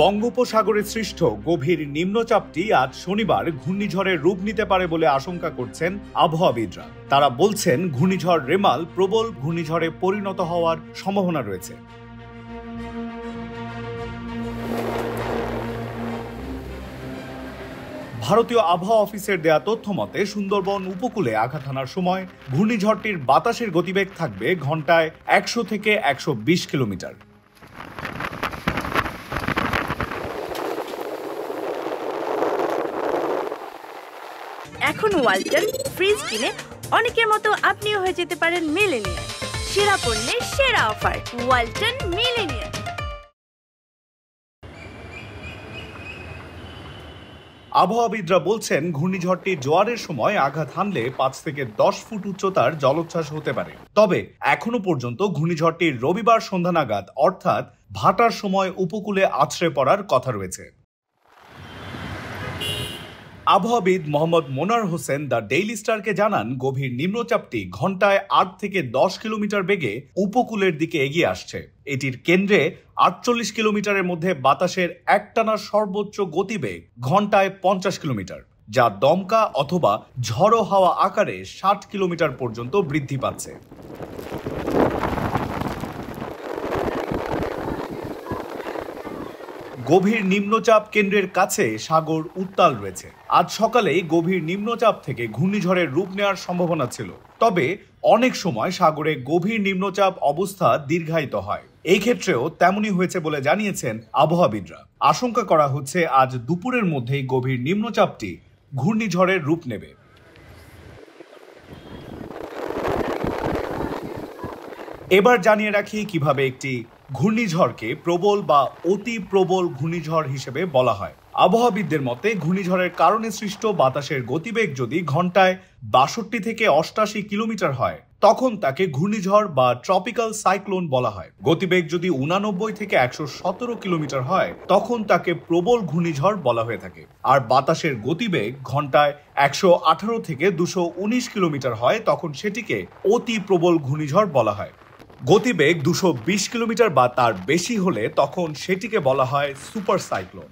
বঙ্গোপসাগরে সৃষ্ট গভীর নিম্নচাপটি আজ শনিবার ঘূর্ণিঝড়ের রূপ নিতে পারে বলে আশঙ্কা করছেন আবহাওয়াবিদরা। তারা বলছেন ঘূর্ণিঝড় রেমাল প্রবল ঘূর্ণিঝড়ে পরিণত হওয়ার সম্ভাবনা রয়েছে। ভারতীয় আবহাওয়া অফিসের দেয়া তথ্য মতে সুন্দরবন উপকূলে আঘাত হানার সময় ঘূর্ণিঝড়টির বাতাসের গতিবেগ থাকবে ঘন্টায় ১০০ থেকে ১২০ কিলোমিটার। এখন ওয়ালটন ফ্রিজ কিনে অনেকের মতো আপনিও হয়ে যেতে পারেন মিলেনিয়ার। সেরা পণ্যের সেরা অফার, ওয়ালটন মিলেনিয়ার। আবহাওয়াবিদরা বলছেন ঘূর্ণিঝড়টি জোয়ারের সময় আঘাত হানলে ৫ থেকে ১০ ফুট উচ্চতার জলোচ্ছ্বাস হতে পারে। তবে এখনো পর্যন্ত ঘূর্ণিঝড়টির রবিবার সন্ধ্যা নাগাদ অর্থাৎ ভাটার সময় উপকূলে আছড়ে পড়ার কথা রয়েছে। আবহাওয়াবিদ মোহাম্মদ মোনার হোসেন দ্য ডেইলি স্টারকে জানান, গভীর নিম্নচাপটি ঘন্টায় ৮ থেকে ১০ কিলোমিটার বেগে উপকূলের দিকে এগিয়ে আসছে। এটির কেন্দ্রে ৪৮ কিলোমিটারের মধ্যে বাতাসের একটানা সর্বোচ্চ গতিবেগ ঘন্টায় ৫০ কিলোমিটার, যা দমকা অথবা ঝড়ো হাওয়া আকারে ৬০ কিলোমিটার পর্যন্ত বৃদ্ধি পাচ্ছে। গভীর নিম্নচাপ কেন্দ্রের কাছে সাগর উত্তাল রয়েছে। আজ সকালেই গভীর নিম্নচাপ থেকে ঘূর্ণিঝড়ের রূপ নেওয়ার সম্ভাবনা ছিল, তবে অনেক সময় সাগরে গভীর নিম্নচাপ অবস্থা দীর্ঘায়িত হয়। এই ক্ষেত্রেও তেমনই হয়েছে বলে জানিয়েছেন আবহাওয়াবিদরা। আশঙ্কা করা হচ্ছে আজ দুপুরের মধ্যেই গভীর নিম্নচাপটি ঘূর্ণিঝড়ের রূপ নেবে। এবার জানিয়ে রাখি কিভাবে একটি ঘূর্ণিঝড়কে প্রবল বা অতি প্রবল ঘূর্ণিঝড় হিসেবে বলা হয়। আবহাওয়াবিদদের মতে ঘূর্ণিঝড়ের কারণে সৃষ্ট বাতাসের গতিবেগ যদি ঘন্টায় ৬২ থেকে ৮৮ কিলোমিটার হয়, তখন তাকে ঘূর্ণিঝড় বা ট্রপিক্যাল সাইক্লোন বলা হয়। গতিবেগ যদি ৮৯ থেকে ১১৭ কিলোমিটার হয়, তখন তাকে প্রবল ঘূর্ণিঝড় বলা হয়ে থাকে। আর বাতাসের গতিবেগ ঘন্টায় ১১৮ থেকে ২১৯ কিলোমিটার হয়, তখন সেটিকে অতি প্রবল ঘূর্ণিঝড় বলা হয়। গতিবেগ ২২০ কিলোমিটার বা তার বেশি হলে তখন সেটিকে বলা হয় সুপার সাইক্লোন।